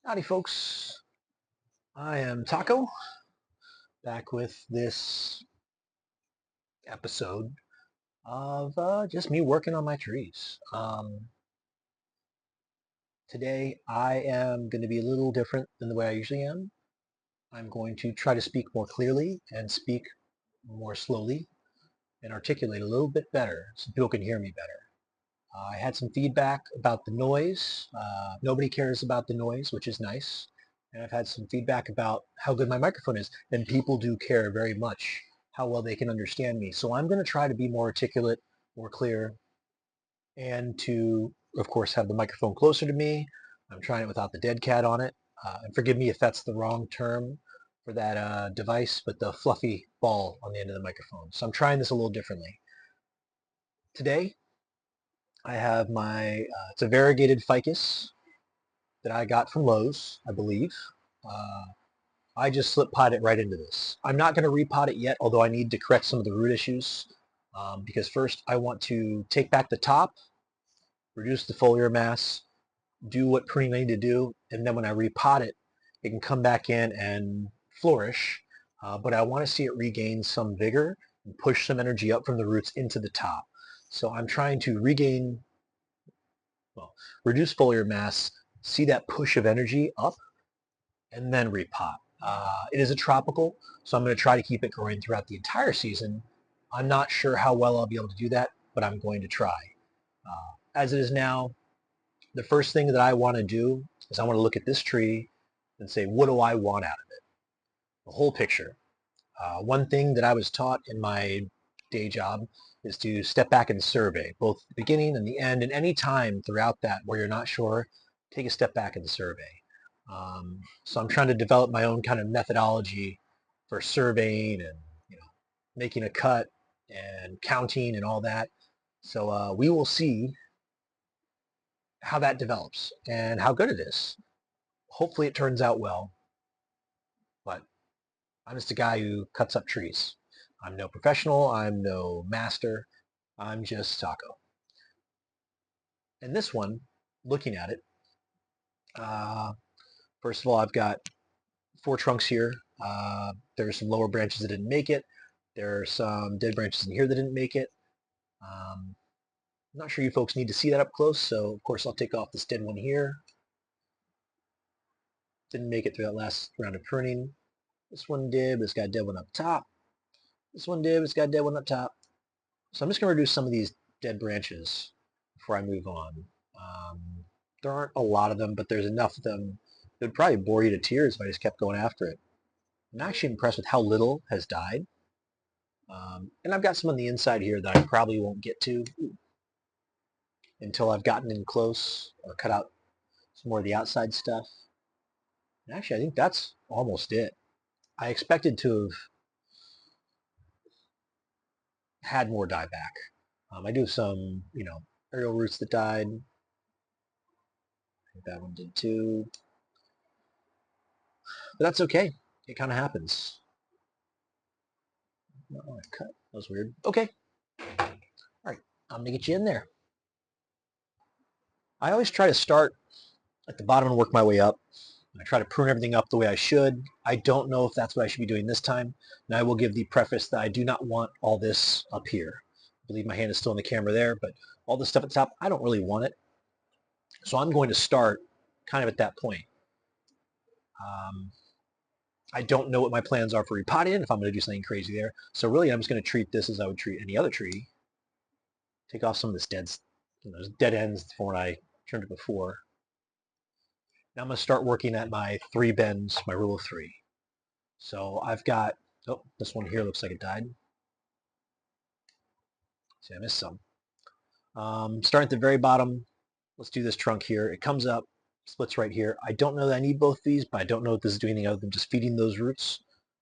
Howdy folks, I am Taco, back with this episode of just me working on my trees. Today I am going to be a little different than the way I usually am. I'm going to try to speak more clearly and speak more slowly and articulate a little bit better so people can hear me better. I had some feedback about the noise. Nobody cares about the noise, which is nice. And I've had some feedback about how good my microphone is. And people do care very much how well they can understand me. So I'm going to try to be more articulate, more clear, and to, of course, have the microphone closer to me. I'm trying it without the dead cat on it. And forgive me if that's the wrong term for that device, but the fluffy ball on the end of the microphone. So I'm trying this a little differently. Today, I have it's a variegated ficus that I got from Lowe's, I believe. Uh, I just slip pot it right into this. I'm not going to repot it yet, although I need to correct some of the root issues. Because first I want to take back the top, reduce the foliar mass, do what pruning I need to do, and then when I repot it, it can come back in and flourish. But I want to see it regain some vigor and push some energy up from the roots into the top. So I'm trying to reduce foliar mass, see that push of energy up, and then repot. It is a tropical, so I'm going to try to keep it growing throughout the entire season. I'm not sure how well I'll be able to do that, but I'm going to try. As it is now, the first thing that I want to do is I want to look at this tree and say, what do I want out of it? The whole picture. One thing that I was taught in my day job is to step back and survey, both the beginning and the end, and any time throughout that where you're not sure, take a step back and survey. So I'm trying to develop my own kind of methodology for surveying and making a cut and counting and all that. So we will see how that develops and how good it is. Hopefully it turns out well, but I'm just a guy who cuts up trees. I'm no professional. I'm no master. I'm just Taco. And this one, looking at it, uh, first of all, I've got 4 trunks here. There's some lower branches that didn't make it. There are some dead branches in here that didn't make it. I'm not sure you folks need to see that up close, so of course I'll take off this dead one here. Didn't make it through that last round of pruning. This one did, but it's got a dead one up top. This one did, but it's got a dead one up top. So I'm just going to reduce some of these dead branches before I move on. There aren't a lot of them, but there's enough of them. It would probably bore you to tears if I just kept going after it. I'm actually impressed with how little has died. And I've got some on the inside here that I probably won't get to until I've gotten in close or cut out some more of the outside stuff. And actually, I think that's almost it. I expected to have had more die back. I do have some, aerial roots that died. I think that one did too. But that's okay. It kind of happens. Not want to cut. That was weird. Okay. All right. I'm going to get you in there. I always try to start at the bottom and work my way up. I try to prune everything up the way I should. I don't know if that's what I should be doing this time. And I will give the preface that I do not want all this up here. I believe my hand is still in the camera there, but all this stuff at the top, I don't really want it. So I'm going to start kind of at that point. I don't know what my plans are for repotting, if I'm going to do something crazy there. So really, I'm just going to treat this as I would treat any other tree. Take off some of this those dead ends from when I trimmed it before. Now I'm going to start working at my 3 bends, my rule of 3. So I've got, oh, this one here looks like it died. See, I missed some. Starting at the very bottom, let's do this trunk here. It comes up, splits right here. I don't know that I need both these, but I don't know if this is doing anything other than just feeding those roots.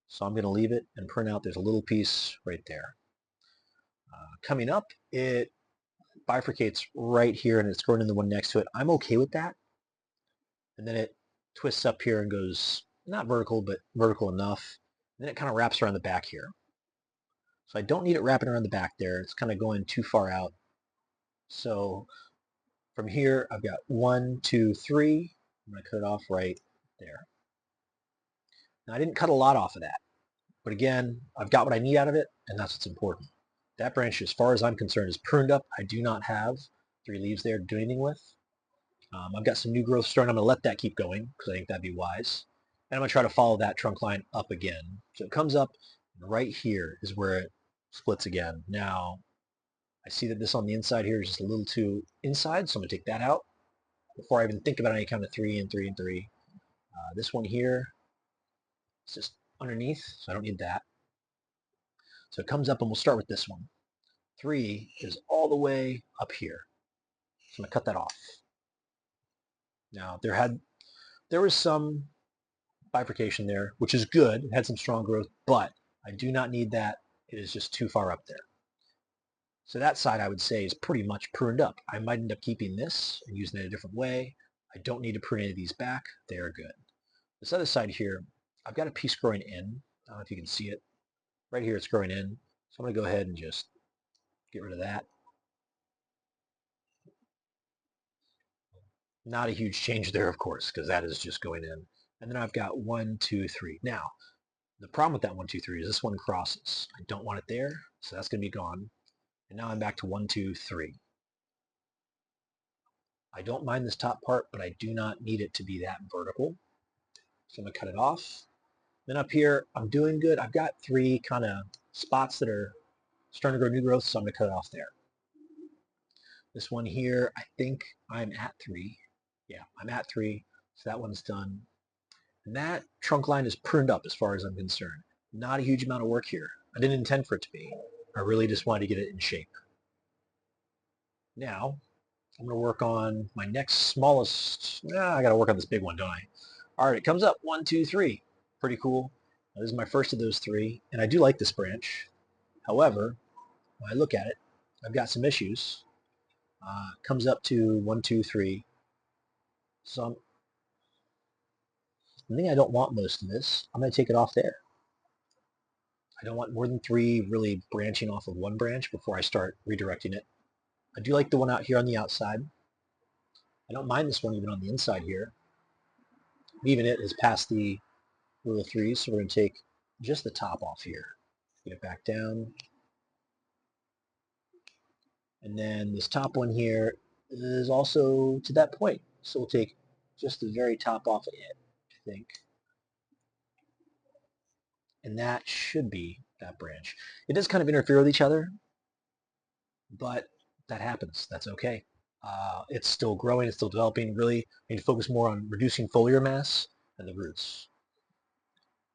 So I'm going to leave it and print out. There's a little piece right there. Coming up, it bifurcates right here and it's growing in the one next to it. I'm okay with that. And then it twists up here and goes not vertical, but vertical enough. And then it kind of wraps around the back here. So I don't need it wrapping around the back there. It's kind of going too far out. So from here, I've got 1, 2, 3. I'm going to cut it off right there. Now I didn't cut a lot off of that, but again, I've got what I need out of it, and that's what's important. That branch, as far as I'm concerned, is pruned up. I do not have 3 leaves there to do anything with. I've got some new growth starting. I'm going to let that keep going because I think that'd be wise. And I'm going to try to follow that trunk line up again. So it comes up right here is where it splits again. Now, I see that this on the inside here is just a little too inside, so I'm going to take that out before I even think about any kind of 3 and 3 and 3. This one here is just underneath, so I don't need that. So it comes up, and we'll start with this one. 3 is all the way up here. So I'm going to cut that off. Now, there was some bifurcation there, which is good. It had some strong growth, but I do not need that. It is just too far up there. So that side, I would say, is pretty much pruned up. I might end up keeping this and using it a different way. I don't need to prune any of these back. They are good. This other side here, I've got a piece growing in. I don't know if you can see it. Right here, it's growing in. So I'm going to go ahead and just get rid of that. Not a huge change there, of course, because that is just going in. And then I've got 1, 2, 3. Now, the problem with that 1, 2, 3 is this one crosses. I don't want it there, so that's going to be gone. And now I'm back to 1, 2, 3. I don't mind this top part, but I do not need it to be that vertical. So I'm going to cut it off. Then up here, I'm doing good. I've got 3 kind of spots that are starting to grow new growth, so I'm going to cut it off there. This one here, I think I'm at 3. Yeah, I'm at 3, so that one's done. And that trunk line is pruned up as far as I'm concerned. Not a huge amount of work here. I didn't intend for it to be. I really just wanted to get it in shape. Now, I'm going to work on my next smallest. I got to work on this big one, don't I? All right, it comes up 1, 2, 3. Pretty cool. Now, this is my first of those 3, and I do like this branch. However, when I look at it, I've got some issues. Comes up to 1, 2, 3. So I think I don't want most of this. I'm going to take it off there. I don't want more than 3 really branching off of one branch before I start redirecting it. I do like the one out here on the outside. I don't mind this one even on the inside here. Even it is past the rule of 3, so we're going to take just the top off here. Get it back down. And then this top one here is also to that point. So we'll take just the very top off of it, I think. And that should be that branch. It does kind of interfere with each other, but that happens. That's okay. It's still growing. It's still developing. Really, I need to focus more on reducing foliar mass and the roots.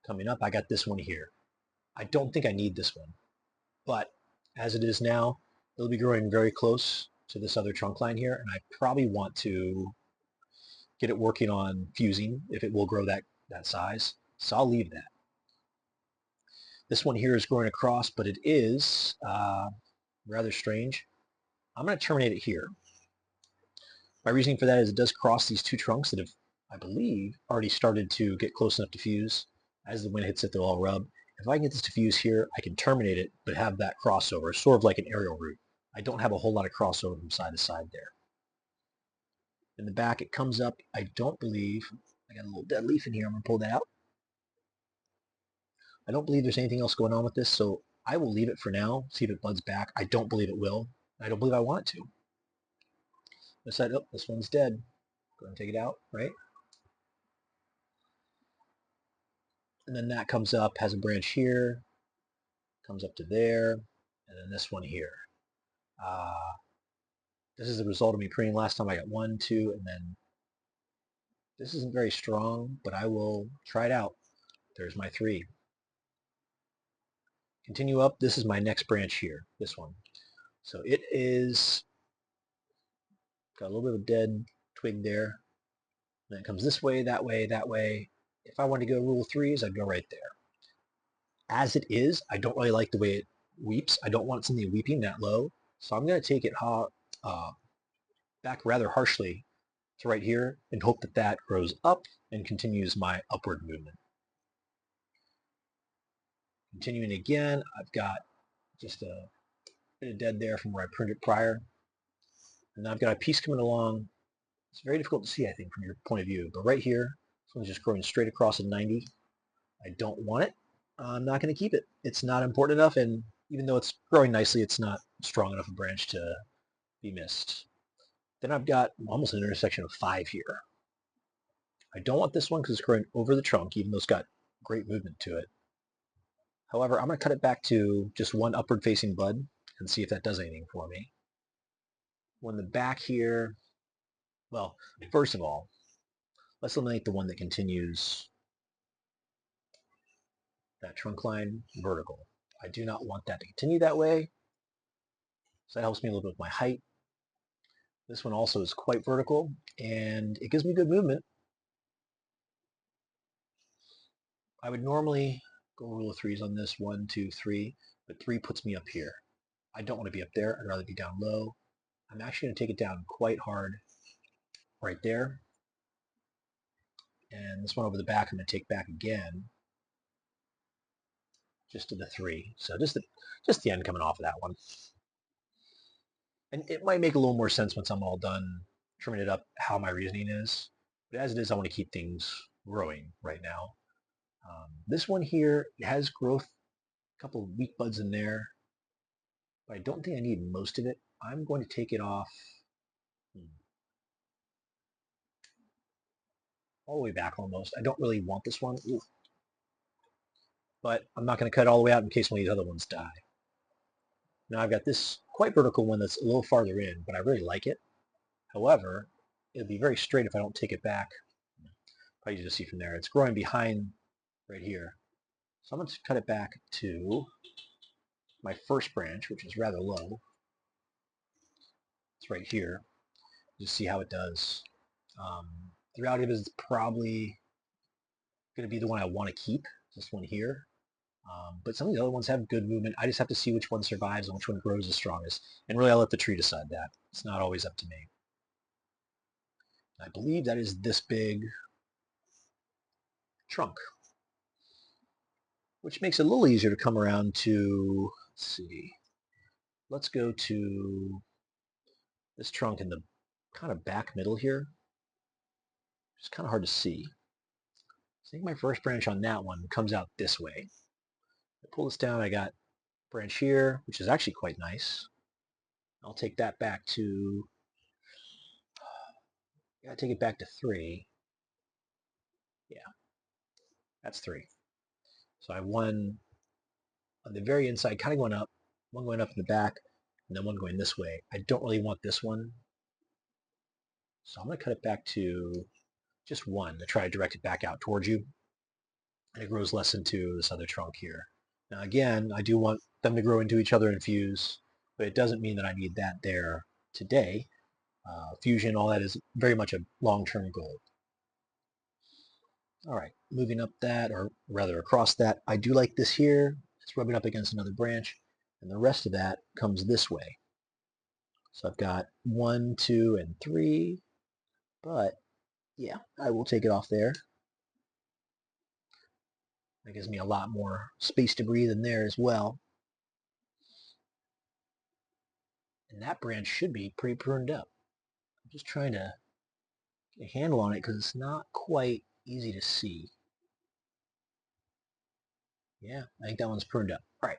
Coming up, I got this one here. I don't think I need this one, but as it is now, it'll be growing very close to this other trunk line here, and I probably want to get it working on fusing if it will grow that size. So I'll leave that. This one here is growing across, but it is rather strange. I'm going to terminate it here. My reasoning for that is it does cross these 2 trunks that have, I believe, already started to get close enough to fuse. As the wind hits it, they'll all rub. If I can get this to fuse here, I can terminate it, but have that crossover, sort of like an aerial root. I don't have a whole lot of crossover from side to side there. In the back, it comes up. I don't believe, I got a little dead leaf in here. I'm going to pull that out. I don't believe there's anything else going on with this, so I will leave it for now, see if it buds back. I don't believe it will. I don't believe I want it to. I said, oh, this one's dead. Go ahead and take it out, right? And then that comes up, has a branch here, comes up to there, and then this one here. This is the result of me pruning last time. I got 1, 2, and then this isn't very strong, but I will try it out. There's my 3. Continue up. This is my next branch here, this one. So it is got a little bit of a dead twig there. Then it comes this way, that way, that way. If I wanted to go rule of 3s, I'd go right there. As it is, I don't really like the way it weeps. I don't want something weeping that low. So I'm going to take it back rather harshly to right here and hope that that grows up and continues my upward movement. Continuing again, I've got just a bit of dead there from where I pruned it prior. And now I've got a piece coming along. It's very difficult to see, I think, from your point of view. But right here, one's just growing straight across at 90. I don't want it. I'm not going to keep it. It's not important enough, and even though it's growing nicely, it's not strong enough a branch to be missed. Then I've got almost an intersection of 5 here. I don't want this one because it's growing over the trunk, even though it's got great movement to it. However, I'm going to cut it back to just one upward facing bud and see if that does anything for me. When the back here, well, first of all, let's eliminate the one that continues that trunk line vertical. I do not want that to continue that way, so that helps me a little bit with my height. This one also is quite vertical, and it gives me good movement. I would normally go rule of threes on this, 1, 2, 3, but 3 puts me up here. I don't want to be up there. I'd rather be down low. I'm actually going to take it down quite hard right there. And this one over the back I'm going to take back again, just to the 3. So just the end coming off of that one. And it might make a little more sense once I'm all done trimming it up how my reasoning is. But as it is, I want to keep things growing right now. This one here has growth, a couple of weak buds in there, but I don't think I need most of it. I'm going to take it off all the way back almost. I don't really want this one. Ooh. But I'm not going to cut it all the way out in case one of these other ones die. Now I've got this quite vertical one that's a little farther in, but I really like it. However, it'll be very straight if I don't take it back. Probably easy to see from there. It's growing behind right here. So I'm going to cut it back to my first branch, which is rather low. It's right here. Just see how it does. The reality of it is it's probably going to be the one I want to keep, this one here. But some of the other ones have good movement. I just have to see which one survives and which one grows the strongest. And really, I'll let the tree decide that. It's not always up to me. I believe that is this big trunk, which makes it a little easier to come around to, let's see, let's go to this trunk in the kind of back middle here. It's kind of hard to see. I think my first branch on that one comes out this way. I pull this down, I got branch here, which is actually quite nice. I'll take that back to, gotta take it back to 3. Yeah, that's 3. So I have one on the very inside, kind of going up, one going up in the back, and then one going this way. I don't really want this one, so I'm going to cut it back to just 1 to try to direct it back out towards you, and it grows less into this other trunk here. Now again, I do want them to grow into each other and fuse, but it doesn't mean that I need that there today. Fusion, all that is very much a long-term goal. All right, moving up that, or rather across that, I do like this here. It's rubbing up against another branch, and the rest of that comes this way. So I've got 1, 2, and 3, but yeah, I will take it off there. That gives me a lot more space to breathe in there as well. And that branch should be pretty pruned up. I'm just trying to get a handle on it because it's not quite easy to see. Yeah, I think that one's pruned up. All right.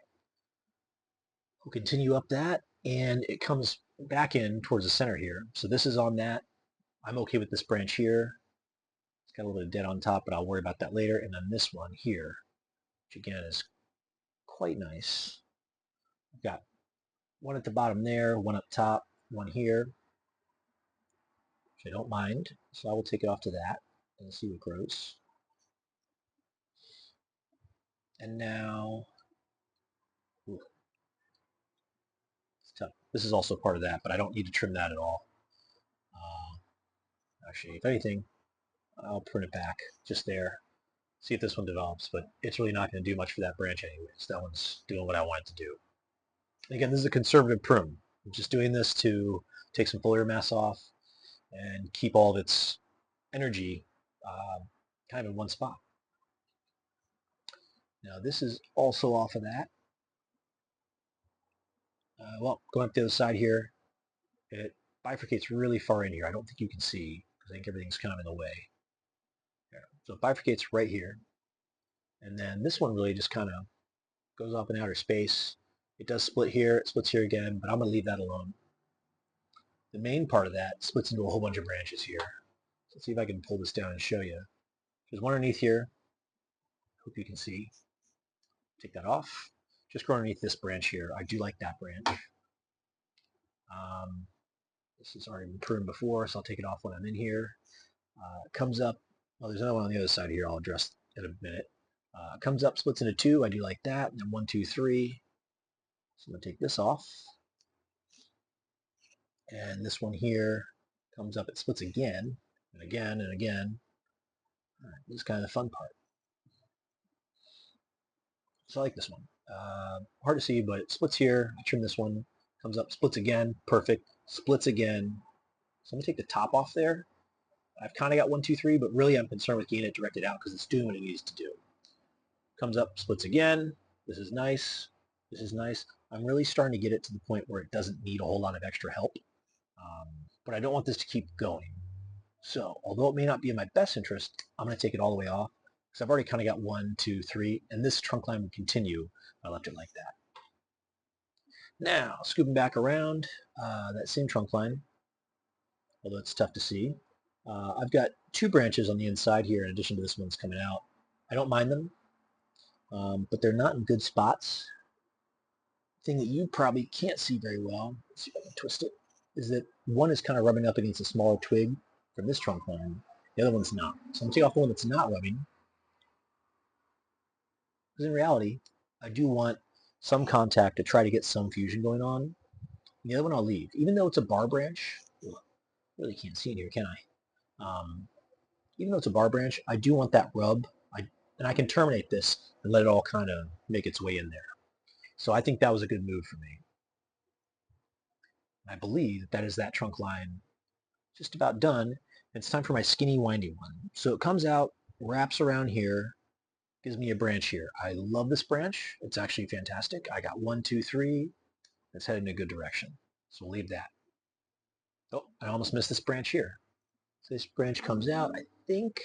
We'll continue up that, and it comes back in towards the center here. So this is on that. I'm okay with this branch here. It's got a little bit of dead on top, but I'll worry about that later. And then this one here, which again is quite nice. I've got one at the bottom there, one up top, one here, which I don't mind. So I will take it off to that and see what grows. And now, ooh, it's tough. This is also part of that, but I don't need to trim that at all. Actually, if anything, I'll prune it back just there. See if this one develops, but it's really not going to do much for that branch anyways. That one's doing what I want it to do. Again, this is a conservative prune. I'm just doing this to take some foliar mass off and keep all of its energy kind of in one spot. Now this is also off of that. Well, going up the other side here, it bifurcates really far in here. I don't think you can see because I think everything's kind of in the way. There. So it bifurcates right here. And then this one really just kind of goes off in outer space. It does split here, it splits here again, but I'm going to leave that alone. The main part of that splits into a whole bunch of branches here. So let's see if I can pull this down and show you. There's one underneath here. Hope you can see. Take that off. Just go underneath this branch here. I do like that branch. This has already been pruned before, so I'll take it off when I'm in here. It comes up. Well, there's another one on the other side here I'll address in a minute. It comes up, splits into two. I do like that. And then 1, 2, 3. So I'm going to take this off. And this one here comes up. It splits again and again and again. All right, this is kind of the fun part. So I like this one. Hard to see, but it splits here. I trim this one. Comes up, splits again. Perfect. Splits again. So I'm going to take the top off there. I've kind of got 1, 2, 3, but really I'm concerned with getting it directed out because it's doing what it needs to do. Comes up, splits again. This is nice. This is nice. I'm really starting to get it to the point where it doesn't need a whole lot of extra help. But I don't want this to keep going. So although it may not be in my best interest, I'm going to take it all the way off because I've already kind of got 1, 2, 3, and this trunk line would continue if I left it like that. Now, scooping back around that same trunk line, although it's tough to see, I've got 2 branches on the inside here in addition to this one that's coming out. I don't mind them, but they're not in good spots. The thing that you probably can't see very well, let's see if I can twist it, is that one is kind of rubbing up against a smaller twig from this trunk line. The other one's not. So I'm going to take off the one that's not rubbing. Because in reality, I do want some contact to try to get some fusion going on. And the other one I'll leave. Even though it's a bar branch, really can't see in here, can I? Even though it's a bar branch, I do want that rub. And I can terminate this and let it all kind of make its way in there. So I think that was a good move for me. I believe that is that trunk line just about done. It's time for my skinny, windy one. So it comes out, wraps around here, gives me a branch here. I love this branch. It's actually fantastic. I got 1, 2, 3. It's headed in a good direction. So we'll leave that. Oh, I almost missed this branch here. So this branch comes out, I think.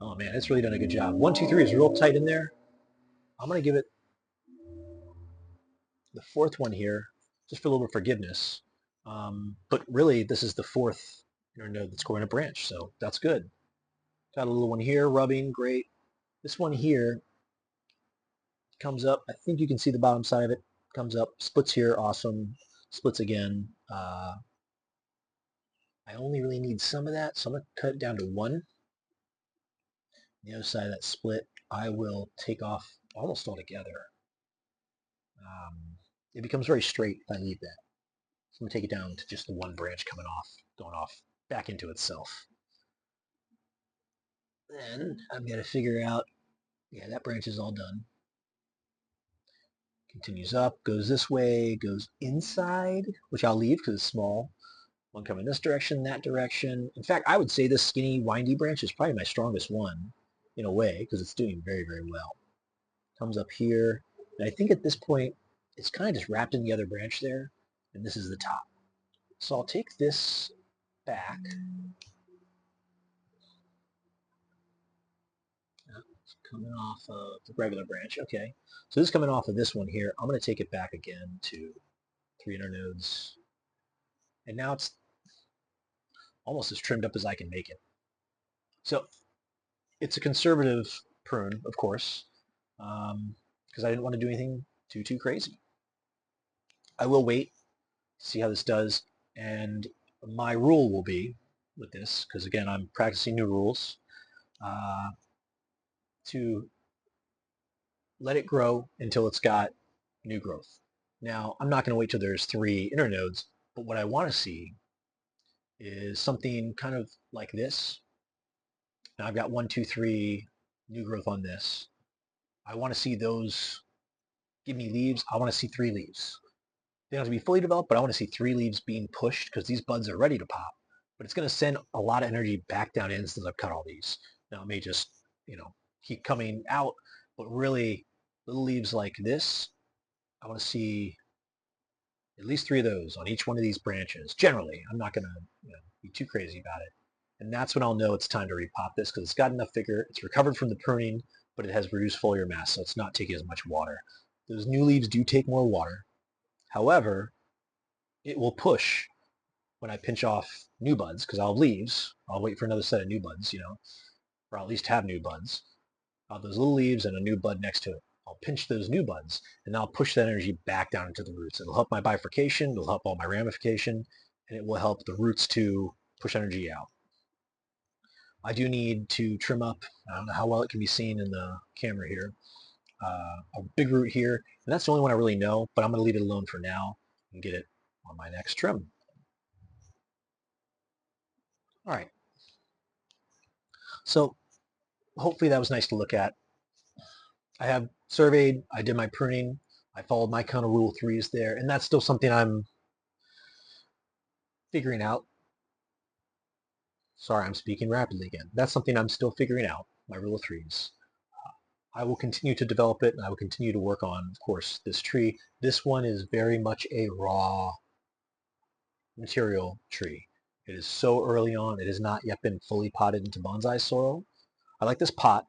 Oh man, it's really done a good job. 1, 2, 3 is real tight in there. I'm going to give it the 4th one here, just for a little bit of forgiveness. But really, this is the 4th node that's growing a branch, so that's good. Got a little one here, rubbing, great. This one here comes up. I think you can see the bottom side of it. Comes up, splits here, awesome. Splits again. I only really need some of that, so I'm going to cut it down to 1. The other side of that split, I will take off almost altogether. It becomes very straight if I leave that. So I'm going to take it down to just the 1 branch coming off, going off back into itself. Then I've got to figure out, yeah, that branch is all done. Continues up, goes this way, goes inside, which I'll leave because it's small. One coming this direction, that direction. In fact, I would say this skinny, windy branch is probably my strongest one in a way because it's doing very, very well. Comes up here. And I think at this point, it's kind of just wrapped in the other branch there, and this is the top. So I'll take this back. It's coming off of the regular branch. Okay. So this is coming off of this one here. I'm going to take it back again to 3 internodes. And now it's almost as trimmed up as I can make it. So it's a conservative prune, of course, because I didn't want to do anything too crazy. I will wait, see how this does, and my rule will be with this, because again, I'm practicing new rules, to let it grow until it's got new growth. Now, I'm not going to wait till there's 3 internodes, but what I want to see is something kind of like this. Now I've got 1, 2, 3 new growth on this. I want to see those give me leaves. I want to see 3 leaves. They don't have to be fully developed, but I want to see 3 leaves being pushed because these buds are ready to pop. But it's going to send a lot of energy back down in since I've cut all these. Now it may just, keep coming out, but really little leaves like this, I want to see at least 3 of those on each one of these branches. Generally, I'm not going to be too crazy about it. And that's when I'll know it's time to repot this because it's got enough vigor. It's recovered from the pruning, but it has reduced foliar mass, so it's not taking as much water. Those new leaves do take more water. However, it will push when I pinch off new buds because I'll have leaves. I'll wait for another set of new buds, or I'll at least have new buds. I'll have those little leaves and a new bud next to it. I'll pinch those new buds, and I'll push that energy back down into the roots. It'll help my bifurcation, it'll help all my ramification, and it will help the roots to push energy out. I do need to trim up, I don't know how well it can be seen in the camera here, a big root here, and that's the only one I really know, but I'm going to leave it alone for now and get it on my next trim. All right, so hopefully that was nice to look at. I have surveyed, I did my pruning, I followed my kind of rule 3s there, and that's still something I'm figuring out. Sorry, I'm speaking rapidly again. That's something I'm still figuring out, my rule of 3s. I will continue to develop it, and I will continue to work on, of course, this tree. This one is very much a raw material tree. It is so early on. It has not yet been fully potted into bonsai soil. I like this pot.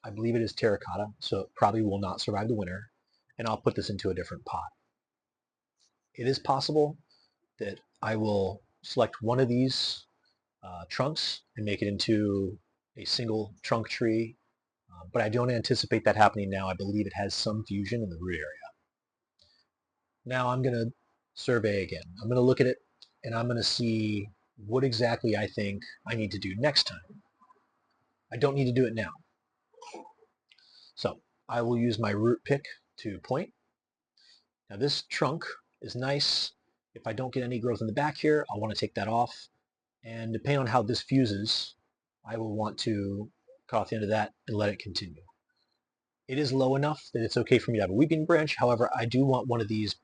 I believe it is terracotta, so it probably will not survive the winter, and I'll put this into a different pot. It is possible that I will select one of these trunks and make it into a single trunk tree, but I don't anticipate that happening now. I believe it has some fusion in the root area. Now I'm going to survey again. I'm going to look at it and I'm going to see what exactly I think I need to do next time. I don't need to do it now. So I will use my root pick to point. Now this trunk is nice. If I don't get any growth in the back here, I'll want to take that off. And depending on how this fuses, I will want to cut off the end of that and let it continue. It is low enough that it's okay for me to have a weeping branch. However, I do want one of these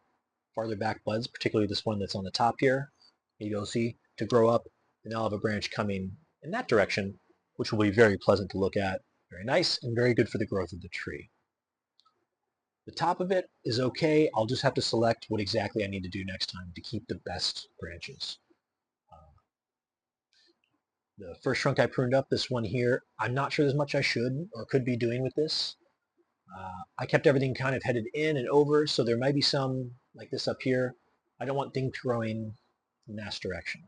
farther back buds, particularly this one that's on the top here, maybe you'll see, to grow up, and I'll have a branch coming in that direction, which will be very pleasant to look at, very nice, and very good for the growth of the tree. The top of it is okay. I'll just have to select what exactly I need to do next time to keep the best branches. The first trunk I pruned up, this one here, I'm not sure there's much I should or could be doing with this. I kept everything kind of headed in and over, so there might be some, like this up here. I don't want things growing in that direction.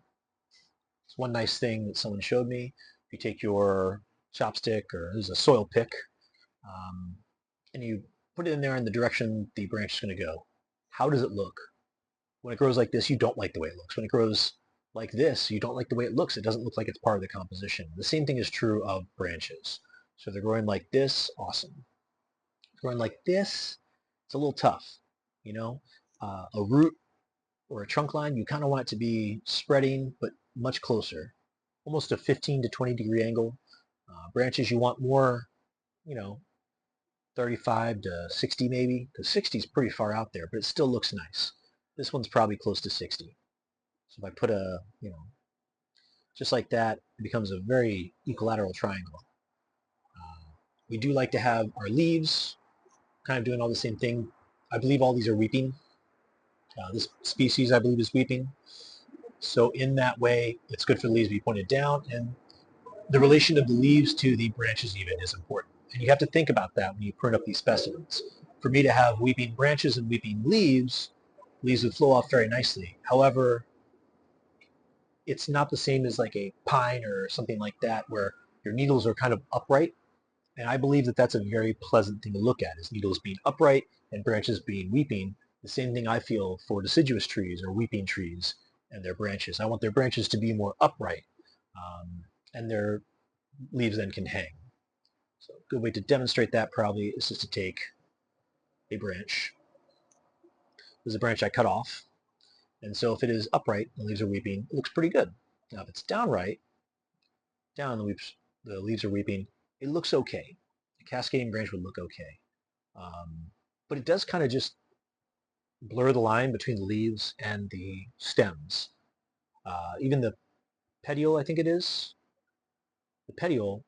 It's one nice thing that someone showed me. If you take your chopstick, or this is a soil pick, and you put it in there in the direction the branch is going to go, how does it look? When it grows like this, you don't like the way it looks. When it grows like this, you don't like the way it looks. It doesn't look like it's part of the composition. The same thing is true of branches. So they're growing like this, awesome. Growing like this, it's a little tough. A root or a trunk line, you kind of want it to be spreading, but much closer, almost a 15 to 20 degree angle. Branches, you want more, 35 to 60 maybe, because 60 is pretty far out there, but it still looks nice. This one's probably close to 60. So if I put just like that, it becomes a very equilateral triangle. We do like to have our leaves kind of doing all the same thing. I believe all these are weeping. This species, I believe, is weeping. So in that way, it's good for the leaves to be pointed down, and the relation of the leaves to the branches even is important. And you have to think about that when you prune up these specimens. For me to have weeping branches and weeping leaves would flow off very nicely. However, it's not the same as like a pine or something like that where your needles are kind of upright. And I believe that that's a very pleasant thing to look at, is needles being upright and branches being weeping. The same thing I feel for deciduous trees or weeping trees and their branches. I want their branches to be more upright, and their leaves then can hang. So a good way to demonstrate that probably is just to take a branch. This is a branch I cut off. And so if it is upright, the leaves are weeping, it looks pretty good. Now if it's downright, down the leaves are weeping, it looks okay. A cascading branch would look okay. But it does kind of just blur the line between the leaves and the stems. Even the petiole, I think it is, the petiole,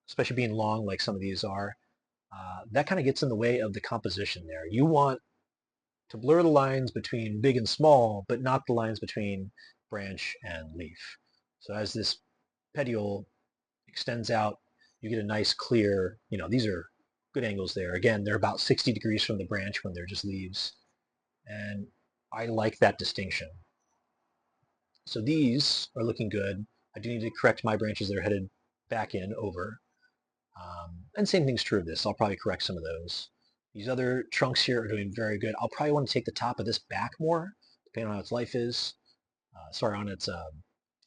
especially being long like some of these are, that kind of gets in the way of the composition there. You want to blur the lines between big and small, but not the lines between branch and leaf. So as this petiole extends out. You get a nice clear, these are good angles there. Again, they're about 60 degrees from the branch when they're just leaves. And I like that distinction. So these are looking good. I do need to correct my branches that are headed back in over. And same thing's true of this. I'll probably correct some of those. These other trunks here are doing very good. I'll probably want to take the top of this back more, depending on how its life is. On its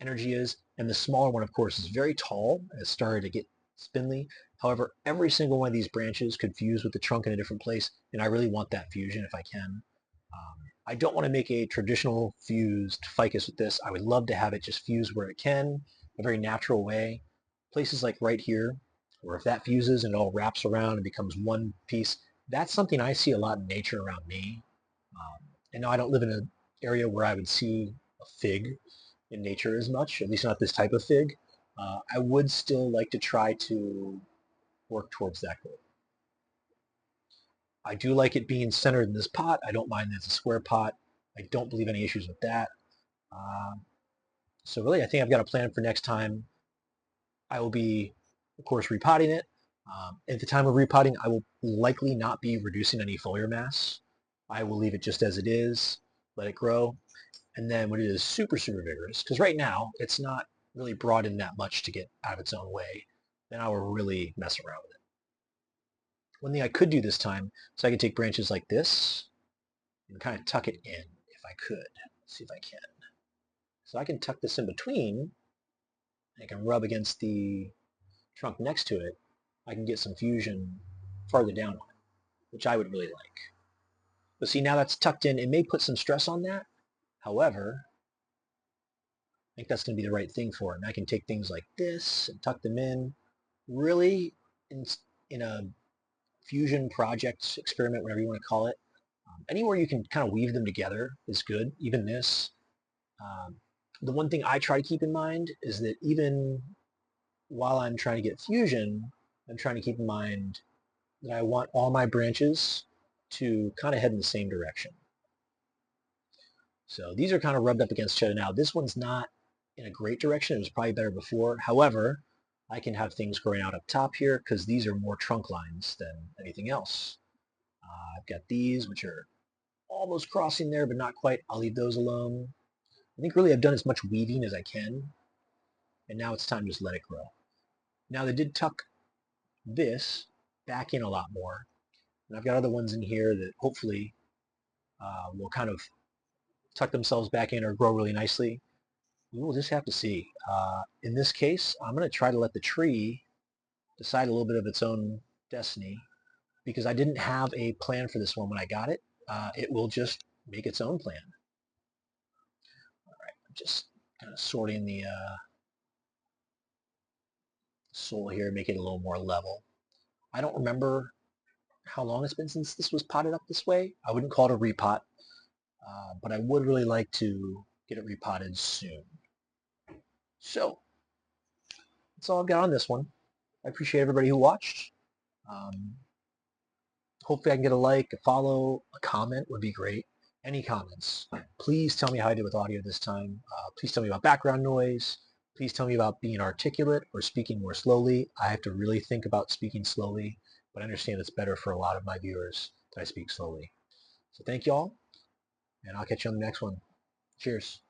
energy is. And the smaller one, of course, is very tall and it's started to get spindly. However, every single one of these branches could fuse with the trunk in a different place, and I really want that fusion if I can. I don't want to make a traditional fused ficus with this. I would love to have it just fuse where it can, a very natural way. Places like right here, where if that fuses and it all wraps around and becomes one piece, that's something I see a lot in nature around me. And now I don't live in an area where I would see a fig in nature as much, at least not this type of fig. I would still like to try to work towards that goal. I do like it being centered in this pot. I don't mind that it's a square pot. I don't believe any issues with that. So really, I think I've got a plan for next time. I will be, of course, repotting it. At the time of repotting, I will likely not be reducing any foliar mass. I will leave it just as it is, let it grow. And then when it is super, super vigorous, because right now it's not really brought in that much to get out of its own way, then I will really mess around with it. One thing I could do this time, so I could take branches like this and kind of tuck it in if I could. Let's see if I can. So I can tuck this in between. I can rub against the trunk next to it. I can get some fusion farther down on it, which I would really like. But see, now that's tucked in. It may put some stress on that. However, I think that's going to be the right thing for it. And I can take things like this and tuck them in. Really, in a fusion project, experiment, whatever you want to call it, anywhere you can kind of weave them together is good. Even this. The one thing I try to keep in mind is that even while I'm trying to get fusion, I'm trying to keep in mind that I want all my branches to kind of head in the same direction. So these are kind of rubbed up against each other now. This one's not in a great direction. It was probably better before. However, I can have things growing out up top here because these are more trunk lines than anything else. I've got these, which are almost crossing there, but not quite. I'll leave those alone. I think really I've done as much weaving as I can, and now it's time to just let it grow. Now they did tuck this back in a lot more, and I've got other ones in here that hopefully will kind of tuck themselves back in or grow really nicely. We'll just have to see. In this case, I'm going to try to let the tree decide a little bit of its own destiny because I didn't have a plan for this one when I got it. It will just make its own plan. All right, I'm just kind of sorting the soil here, make it a little more level. I don't remember how long it's been since this was potted up this way. I wouldn't call it a repot, but I would really like to get it repotted soon. So that's all I've got on this one. I appreciate everybody who watched. Hopefully I can get a like, a follow, a comment would be great. Any comments? Please tell me how I did with audio this time. Please tell me about background noise. Please tell me about being articulate or speaking more slowly. I have to really think about speaking slowly, but I understand it's better for a lot of my viewers that I speak slowly. So thank you all, and I'll catch you on the next one. Cheers.